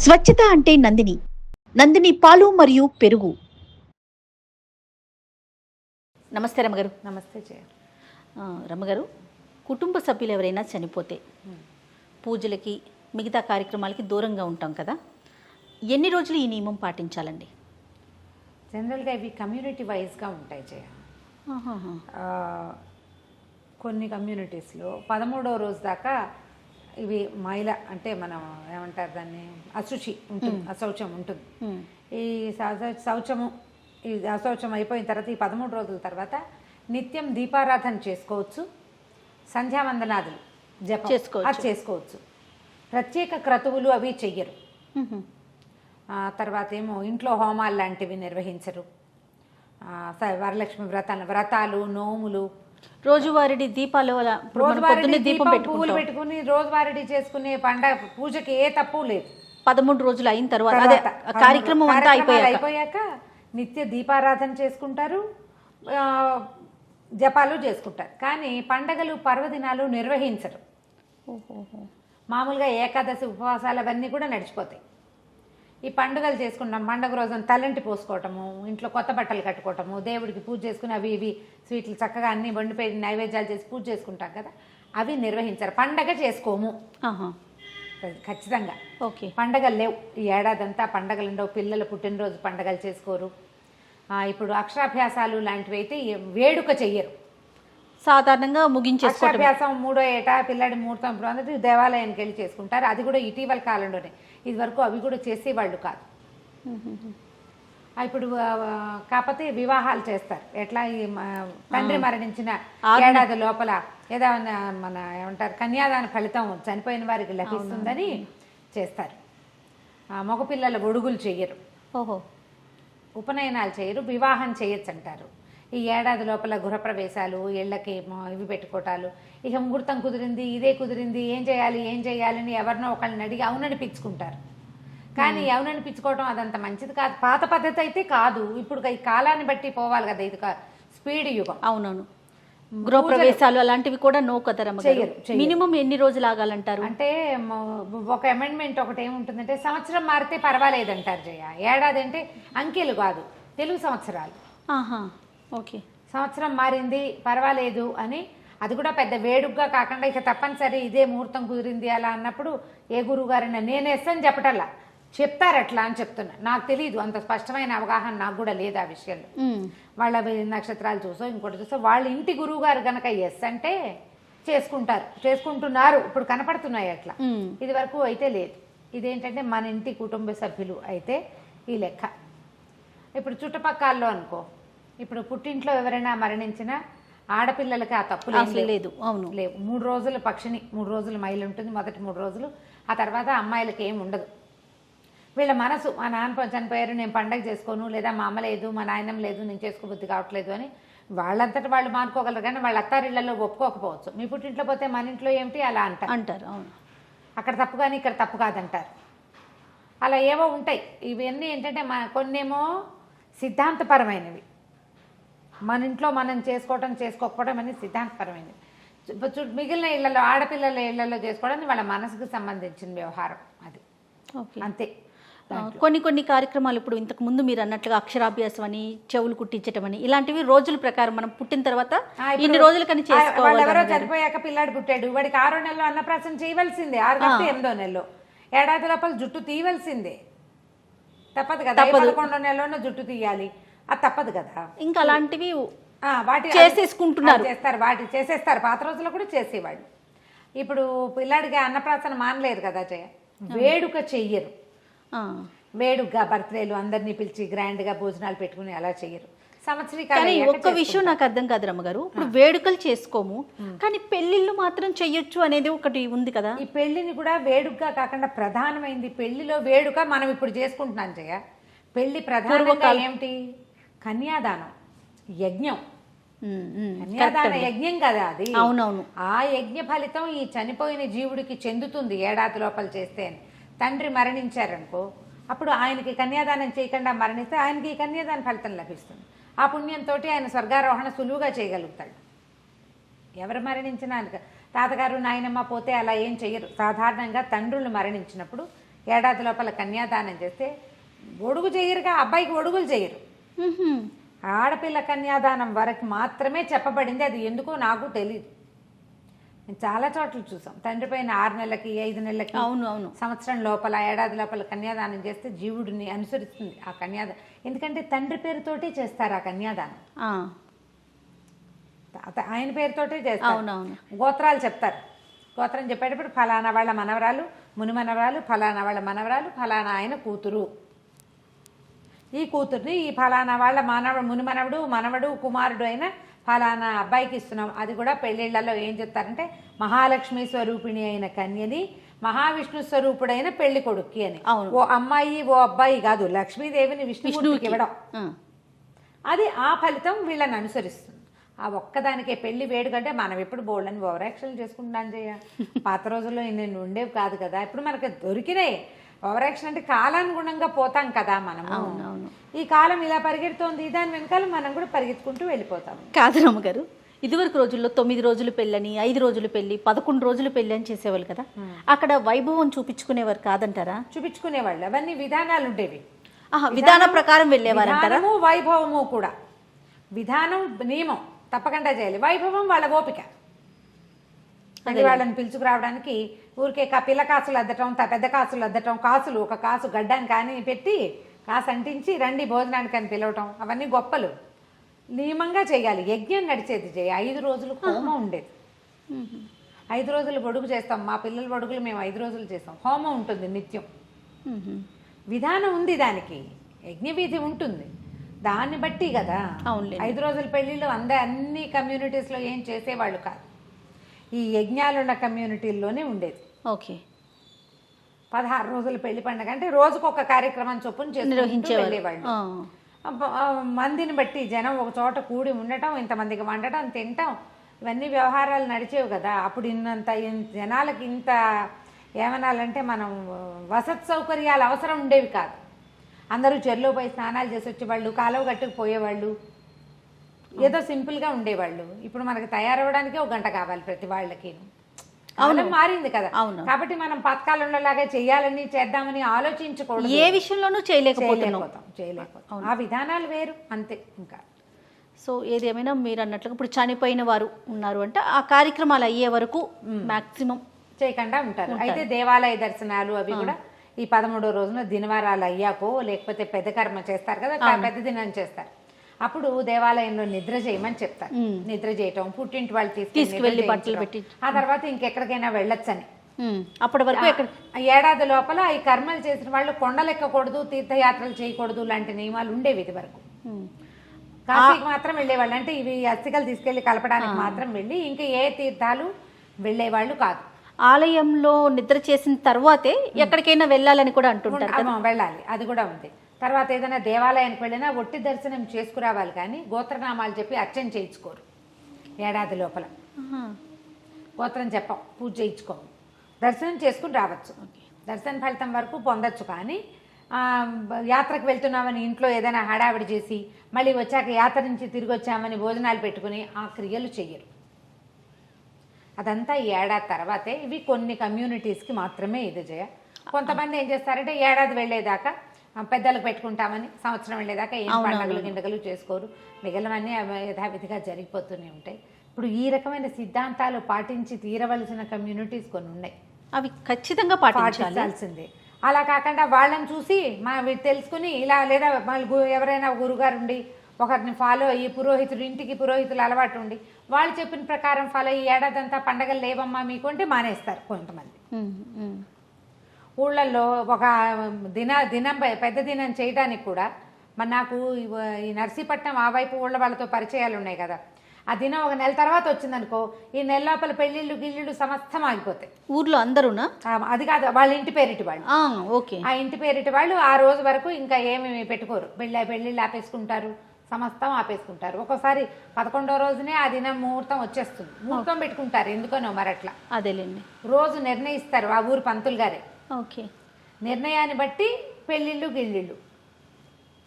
స్వచ్ఛత అంటే నందిని. నందిని పాలు మరియు పెరుగు. నమస్తే రమ్మగారు. నమస్తే జయ. రమ్మగారు, కుటుంబ సభ్యులు ఎవరైనా చనిపోతే పూజలకి మిగతా కార్యక్రమాలకి దూరంగా ఉంటాం కదా, ఎన్ని రోజులు ఈ నియమం పాటించాలండి? జనరల్గా ఇవి కమ్యూనిటీ వైజ్గా ఉంటాయి జయ. కొన్ని కమ్యూనిటీస్లో 13వ రోజు దాకా ఇవి మైల అంటే మనం ఏమంటారు దాన్ని, అశుచి ఉంటుంది, అశౌచం ఉంటుంది. ఈ శౌచము ఈ అశౌచం అయిపోయిన తర్వాత ఈ 13 రోజుల తర్వాత నిత్యం దీపారాధన చేసుకోవచ్చు, సంధ్యావందనాదులు జపం అది చేసుకోవచ్చు. ప్రత్యేక క్రతువులు అవి చెయ్యరు. తర్వాత ఏమో ఇంట్లో హోమాలు లాంటివి నిర్వహించరు. వరలక్ష్మి వ్రతాలు, నోములు, రోజువారీ దీపాలు, పువ్వులు పెట్టుకుని రోజువారీ చేసుకునే పండగ పూజకి ఏ తప్పు లేదు. 13 రోజులు అయిన తర్వాత కార్యక్రమం అయిపోయాక నిత్య దీపారాధన చేసుకుంటారు, జపాలు చేసుకుంటారు. కానీ పండగలు పర్వదినాలు నిర్వహించరు. మామూలుగా ఏకాదశి ఉపవాసాలు అవన్నీ కూడా నడిచిపోతాయి. ఈ పండుగలు చేసుకుంటాం. పండుగ రోజున తలంటి పోసుకోవటము, ఇంట్లో కొత్త బట్టలు కట్టుకోవటము, దేవుడికి పూజ చేసుకుని అవి ఇవి స్వీట్లు చక్కగా అన్ని వండిపోయి నైవేద్యాలు చేసి పూజ చేసుకుంటాం కదా, అవి నిర్వహించారు. పండగ చేసుకోము ఖచ్చితంగా. ఓకే, పండగలు లేవు ఈ ఏడాదంతా. పండగలు ఉండవు. పిల్లలు పుట్టినరోజు పండగలు చేసుకోరు. ఇప్పుడు అక్షరాభ్యాసాలు లాంటివి అయితే వేడుక చెయ్యరు, సాధారణంగా ముగించేసుకోవడం. అక్షరాభ్యాసం 3వ ఏటా పిల్లడి ముహూర్తం అనేది దేవాలయానికి వెళ్ళి చేసుకుంటారు. అది కూడా ఇటీవల కాలంలోనే. ఇది వరకు అవి కూడా చేసేవాళ్ళు కాదు. ఇప్పుడు కాకపోతే వివాహాలు చేస్తారు. ఎట్లా ఈ తండ్రి మరణించిన ఏడాది లోపల ఏదో మన ఏమంటారు కన్యాదాన ఫలితం చనిపోయిన వారికి లభిస్తుందని చేస్తారు. మగపిల్లల ఒడుగులు చెయ్యరు, ఉపనయనాలు చేయరు, వివాహం చేయొచ్చు అంటారు. ఈ ఏడాది లోపల గృహప్రవేశాలు, ఇళ్ళకి ఇవి పెట్టుకోవటాలు, ఇక ముహూర్తం కుదిరింది, ఇదే కుదిరింది, ఏం చేయాలి అని ఎవరినో ఒకళ్ళని అడిగి అవుననిపించుకుంటారు. కానీ అవుననిపించుకోవడం అదంత మంచిది కాదు. పాత పద్ధతి అయితే కాదు. ఇప్పుడు ఈ కాలాన్ని బట్టి పోవాలి కదా, ఇది స్పీడ్ యుగం. అవునవును. గృహప్రవేశాలు అలాంటివి కూడా నో కదరా? మినిమం ఎన్ని రోజులు ఆగాలంటారు? అంటే ఒక అమెండ్మెంట్ ఒకటి ఏముంటుందంటే, సంవత్సరం మారితే పర్వాలేదంటారు జయ. ఏడాది అంటే అంకెలు కాదు, తెలుగు సంవత్సరాలు. ఓకే, సంవత్సరం మారింది పర్వాలేదు అని, అది కూడా పెద్ద వేడుగ్గా కాకుండా ఇక తప్పనిసరి ఇదే ముహూర్తం కుదిరింది అలా అన్నప్పుడు ఏ గురువు గారైనా నేను ఎస్ అని చెప్పటల్లా, చెప్తారు అట్లా అని చెప్తున్నా. నాకు తెలియదు, అంత స్పష్టమైన అవగాహన నాకు కూడా లేదు ఆ విషయంలో. వాళ్ళ నక్షత్రాలు చూసో ఇంకోటి చూసో వాళ్ళ ఇంటి గురువు గారు కనుక ఎస్ అంటే చేసుకుంటున్నారు. ఇప్పుడు కనపడుతున్నాయి అట్లా. ఇది వరకు అయితే లేదు. ఇదేంటంటే మన ఇంటి కుటుంబ సభ్యులు అయితే ఈ లెక్క. ఇప్పుడు చుట్టుపక్కల్లో అనుకో, ఇప్పుడు పుట్టింట్లో ఎవరైనా మరణించినా ఆడపిల్లలకి ఆ తప్పు లేదు. అవును, లేవు. 3 రోజులు పక్షిని, 3 రోజులు మైలు ఉంటుంది మొదటి 3 రోజులు. ఆ తర్వాత అమ్మాయిలకి ఏం ఉండదు. వీళ్ళ మనసు, మా నాన్న చనిపోయారు నేను పండగ చేసుకోను, లేదా మా అమ్మ లేదు, మా నాయనం లేదు, నేను చేసుకోబుద్ధి కావట్లేదు అని వాళ్ళంతటి వాళ్ళు మానుకోగలరు. కానీ వాళ్ళ అత్తారిళ్లలో ఒప్పుకోకపోవచ్చు. మీ పుట్టింట్లో పోతే మన ఇంట్లో ఏమిటి అలా అంటారు. అవును, అక్కడ తప్పు కానీ ఇక్కడ తప్పు కాదంటారు. అలా ఏవో ఉంటాయి. ఇవన్నీ ఏంటంటే కొన్నేమో సిద్ధాంతపరమైనవి, మన ఇంట్లో మనం చేసుకోకపోవడం అనేది సిద్ధాంతపరమైనవి. మిగిలిన ఇళ్లలో, ఆడపిల్లల ఇళ్లలో చేసుకోవడానికి వాళ్ళ మనసుకు సంబంధించిన వ్యవహారం అది. అంతే. కొన్ని కార్యక్రమాలు ఇప్పుడు ఇంతకు ముందు మీరు అన్నట్లుగా అక్షరాభ్యాసం అని, చెవులు కుట్టించటం అని, ఇలాంటివి రోజుల ప్రకారం మనం పుట్టిన తర్వాత ఇన్ని రోజులు కానీ చేసుకోవాలి. ఎవరో చనిపోయాక పిల్లాడు పుట్టాడు, వాడికి 6వ నెలలో అన్నప్రాసన చేయవలసిందే. 6 కంటే 8వ నెలలో ఏడాది లోపల జుట్టు తీయవలసిందే. తప్పదు కదా. 11వ నెలలోనే జుట్టు తీయాలి, అది తప్పదు కదా. ఇంకా అలాంటివి వాటి చేసేసుకుంటున్నారు, చేస్తారు. వాటి చేసేస్తారు. పాత రోజుల్లో కూడా చేసేవాళ్ళు. ఇప్పుడు పిల్లాడికి అన్నప్రాసన మానలేరు కదా జయ. వేడుక చెయ్యరు. వేడుకగా బర్త్డేలు అందరినీ పిలిచి గ్రాండ్గా భోజనాలు పెట్టుకుని అలా చెయ్యరు. కానీ ఒక్క విషయం నాకు అర్థం కాదు రమ్మగారు, ఇప్పుడు వేడుకలు చేసుకోము కానీ పెళ్లిళ్ళు మాత్రం చెయ్యొచ్చు అనేది ఒకటి ఉంది కదా. ఈ పెళ్లిని కూడా వేడుకగా కాకుండా ప్రధానమైంది పెళ్లిలో వేడుక మనం ఇప్పుడు చేసుకుంటున్నాం జయ. పెళ్లి ప్రధానంగా ఏమిటి? కన్యాదానం, యజ్ఞం. కన్యాదాన యజ్ఞం కదా అది. అవునవును. ఆ యజ్ఞ ఫలితం ఈ చనిపోయిన జీవుడికి చెందుతుంది ఏడాది లోపల చేస్తే అని. తండ్రి మరణించారనుకో, అప్పుడు ఆయనకి కన్యాదానం చేయకుండా మరణిస్తే ఆయనకి ఈ కన్యాదాన ఫలితం లభిస్తుంది. ఆ పుణ్యంతో ఆయన స్వర్గారోహణ సులువుగా చేయగలుగుతాడు. ఎవరు మరణించినా తాతగారు నాయనమ్మ పోతే అలా ఏం చెయ్యరు. సాధారణంగా తండ్రులు మరణించినప్పుడు ఏడాది లోపల కన్యాదానం చేస్తే ఒడుగు చేయరుగా, అబ్బాయికి ఒడుగులు చేయరు. మ్మ్హ్మ్. ఆడపిల్ల కన్యాదానం వరకు మాత్రమే చెప్పబడింది. అది ఎందుకో నాకు తెలియదు. నేను చాలా చోట్ల చూసాం. తండ్రి పైన 6 నెలలకి 5 నెలలకి అవును అవును సంవత్సరం లోపల ఏడాది లోపల కన్యాదానం చేస్తే జీవుడిని అనుసరిస్తుంది ఆ కన్యాదానం. ఎందుకంటే తండ్రి పేరుతోటే చేస్తారు ఆ కన్యాదానం, ఆ, ఆయన పేరుతోటే చేస్తారు. అవునవును. గోత్రాలు చెప్తారు. గోత్రం చెప్పేటప్పుడు ఫలానా వాళ్ళ మనవరాలు, ముని మనవరాలు, ఫలానా వాళ్ళ మనవరాలు, ఫలానా ఆయన కూతురు, ఈ కూతుర్ని ఈ ఫలానా వాళ్ళ ముని మనవడు, మనవడు, కుమారుడు అయిన ఫలానా అబ్బాయికి ఇస్తున్నాం. అది కూడా పెళ్ళిళ్ళలో ఏం చెప్తారంటే మహాలక్ష్మి స్వరూపిణి అయిన కన్యని మహావిష్ణు స్వరూపుడైన పెళ్లి కొడుక్కి అని. అవును. ఓ అమ్మాయి ఓ అబ్బాయి కాదు, లక్ష్మీదేవిని విష్ణువుకి ఇవ్వడం. ఆ, అది ఆ ఫలితం వీళ్ళని అనుసరిస్తుంది. ఆ ఒక్కదానికే పెళ్లి వేడుకంటే మనం ఎప్పుడు బోల్డని ఓవరాక్షన్లు చేసుకుంటాం చేయ. పాత రోజుల్లో ఇన్ని ఉండేవి కాదు కదా. ఇప్పుడు మనకు దొరికినాయి. ఓవరాక్షన్ అంటే కాలానుగుణంగా పోతాం కదా మనము. అవునవును. ఈ కాలం ఇలా పరిగెడుతోంది, దాని వెనకాల మనం కూడా పరిగెత్తుకుంటూ వెళ్ళిపోతాం. కాదు రమ్మగారు, ఇదివరకు రోజుల్లో 9 రోజులు పెళ్ళని, 5 రోజులు పెళ్ళి, 11 రోజులు పెళ్ళి అని చేసేవాళ్ళు కదా. అక్కడ వైభవం చూపించుకునేవారు కాదంటారా? చూపించుకునేవాళ్ళు. అవన్నీ విధానాలు ఉండేవి. ఆహా, విధానం ప్రకారం వెళ్ళేవారంటారా? విధానము వైభవము కూడా. విధానం నియమం తప్పకుండా చేయాలి, వైభవం వాళ్ళ ఓపిక. అది వాళ్ళని పిలుచుకురావడానికి ఊరికే పిల్ల కాసులు అద్దటం, పెద్ద కాసులు అద్దటం, కాసులు ఒక కాసు గడ్డానికి కానీ పెట్టి కాసు అంటించి రండి భోజనానికి అని పిలవటం, అవన్నీ గొప్పలు. నియమంగా చేయాలి. యజ్ఞం నడిచేది 5 రోజులు హోమం ఉండేది. 5 రోజులు బొడుగు చేస్తాం. మా పిల్లల బొడుగులు మేము 5 రోజులు చేస్తాం. హోమం ఉంటుంది నిత్యం. విధానం ఉంది దానికి, యజ్ఞవిధి ఉంటుంది. దాన్ని బట్టి కదా. 5 రోజుల పెళ్ళిళ్ళు అన్ని కమ్యూనిటీస్లో ఏం చేసేవాళ్ళు కాదు. ఈ యజ్ఞాలున్న కమ్యూనిటీల్లోనే ఉండేది. ఓకే. 16 రోజుల పెళ్లి పండుగ అంటే రోజుకొక కార్యక్రమం చొప్పున నిర్వహించేవాళ్ళు. మందిని బట్టి జనం ఒక చోట కూడి ఉండటం, ఇంతమందికి వండటం, తినటం, ఇవన్నీ వ్యవహారాలు నడిచేవి కదా. అప్పుడు జనాలకి ఇంత ఏమనాలంటే మనం వసతి సౌకర్యాలు అవసరం ఉండేవి కాదు. అందరూ చెరువులో పోయి స్నానాలు చేసి వచ్చేవాళ్ళు, కాలువ గట్టుకు పోయేవాళ్ళు, ఏదో సింపుల్గా ఉండేవాళ్ళు. ఇప్పుడు మనకు తయారవడానికే 1 గంట కావాలి ప్రతి వాళ్ళకి. కాలం మారింది కదా. కాబట్టి మనం పాతకాలంలో లాగా చేయాలని చేద్దామని ఆలోచించకూడదు. ఏ విషయంలోనూ చేయలేకపోతాం. ఆ విధానాలు వేరు అంతే. ఇంకా సో ఏదేమైనా మీరు అన్నట్లుగా ఇప్పుడు చనిపోయిన వారు ఉన్నారు అంటే ఆ కార్యక్రమాలు అయ్యే వరకు మాక్సిమం చేయకుండా ఉంటారు. అయితే దేవాలయ దర్శనాలు అవి కూడా ఈ 13వ రోజున దినవారాలు అయ్యాకో లేకపోతే పెద్ద కర్మ చేస్తారు కదా, పెద్ద దినం చేస్తారు. అప్పుడు దేవాలయంలో నిద్ర చేయమని చెప్తారు. నిద్ర చేయటం, పుట్టింటి వాళ్ళు తీసుకెళ్ళి బట్టలు పెట్టి, ఆ తర్వాత ఇంకెక్కడికైనా వెళ్ళొచ్చని. అప్పటి వరకు ఏడాది లోపల ఈ కర్మలు చేసిన వాళ్ళు కొండలెక్కకూడదు, తీర్థయాత్రలు చేయకూడదు లాంటి నియమాలు ఉండేవి ఇది వరకు. కాశీకి మాత్రం వెళ్ళేవాళ్ళు. అంటే ఇవి అస్థికలు తీసుకెళ్లి కలపడానికి మాత్రం వెళ్ళి ఇంకా ఏ తీర్థాలు వెళ్ళేవాళ్ళు కాదు. ఆలయంలో నిద్ర చేసిన తర్వాతే ఎక్కడికైనా వెళ్ళాలని కూడా అంటుంటారు. వెళ్ళాలి, అది కూడా ఉంది. తర్వాత ఏదైనా దేవాలయానికి వెళ్ళినా ఒట్టి దర్శనం చేసుకురావాలి, కానీ గోత్రనామాలు చెప్పి అర్చన చేయించుకోరు. ఏడాది లోపల గోత్రం చెప్పం, పూజ చేయించుకోము, దర్శనం చేసుకుని రావచ్చు. దర్శన ఫలితం వరకు పొందొచ్చు. కానీ యాత్రకు వెళ్తున్నామని ఇంట్లో ఏదైనా హడావిడి చేసి మళ్ళీ వచ్చాక యాత్ర నుంచి తిరిగి వచ్చామని భోజనాలు పెట్టుకుని ఆ క్రియలు చెయ్యరు. అదంతా ఈ ఏడాది తర్వాతే. ఇవి కొన్ని కమ్యూనిటీస్కి మాత్రమే ఇది చేయ. కొంతమంది ఏం చేస్తారంటే ఏడాది వెళ్ళేదాకా పెద్దలకు పెట్టుకుంటామని, సంవత్సరం వెళ్ళేదాకా ఏం పండుగలు గిండగలు చేసుకోరు, మిగిలినవన్నీ యథావిధిగా జరిగిపోతూనే ఉంటాయి. ఇప్పుడు ఈ రకమైన సిద్ధాంతాలు పాటించి తీరవలసిన కమ్యూనిటీస్ కొన్ని ఉన్నాయి. అవి ఖచ్చితంగా పాటించాల్సిందే. అలా కాకుండా వాళ్ళని చూసి తెలుసుకుని ఇలా, లేదా ఎవరైనా గురుగారు ఉండి ఒకరిని ఫాలో అయ్యి పురోహితుడు, ఇంటికి పురోహితులు అలవాటు ఉండి వాళ్ళు చెప్పిన ప్రకారం ఫాలో అయ్యి ఏడాదంతా పండగలు లేవమ్మా మీకు అంటే మానేస్తారు కొంతమంది. ఊళ్ళల్లో ఒక దినం పెద్ద దినం చేయడానికి కూడా నాకు ఈ నర్సీపట్నం ఆ వైపు ఊళ్ళ వాళ్ళతో పరిచయాలు ఉన్నాయి కదా. ఆ దినం ఒక నెల తర్వాత వచ్చిందనుకో, ఈ నెల లోపల పెళ్ళిళ్ళు గిళ్ళిళ్ళు సమస్తం ఆగిపోతాయి ఊర్లో అందరూనా. అది కాదు, వాళ్ళ ఇంటి పేరిటి వాళ్ళు. ఓకే. ఆ ఇంటి పేరిటి వాళ్ళు ఆ రోజు వరకు ఇంకా ఏమి పెట్టుకోరు. పెళ్ళిళ్ళు ఆపేసుకుంటారు, సమస్తం ఆపేసుకుంటారు. ఒక్కోసారి 11వ రోజునే ఆ దినం ముహూర్తం వచ్చేస్తుంది. ముహూర్తం పెట్టుకుంటారు ఎందుకనో మరట్లా. అదేలేండి. రోజు నిర్ణయిస్తారు ఆ ఊరు పంతులు గారే. ఓకే. నిర్ణయాన్ని బట్టి పెళ్ళిళ్ళు గిళ్ళిళ్ళు,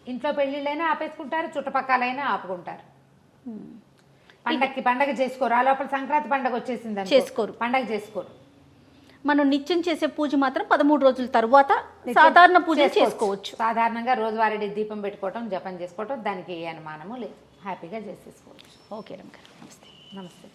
ఇంట్లో పెళ్ళిళ్ళైనా ఆపేసుకుంటారు, చుట్టుపక్కలైనా ఆపుకుంటారు. పండగ చేసుకోరు. ఆ లోపల సంక్రాంతి పండగ వచ్చేసింది చేసుకోరు, పండగ చేసుకోరు. మనం నిత్యం చేసే పూజ మాత్రం 13 రోజుల తర్వాత సాధారణ పూజలు చేసుకోవచ్చు. సాధారణంగా రోజువారీ దీపం పెట్టుకోవటం, జపం చేసుకోవటం, దానికి ఏ అనుమానము లేదు, హ్యాపీగా చేసేసుకోవచ్చు. ఓకే రమ్య గారు, నమస్తే. నమస్తే.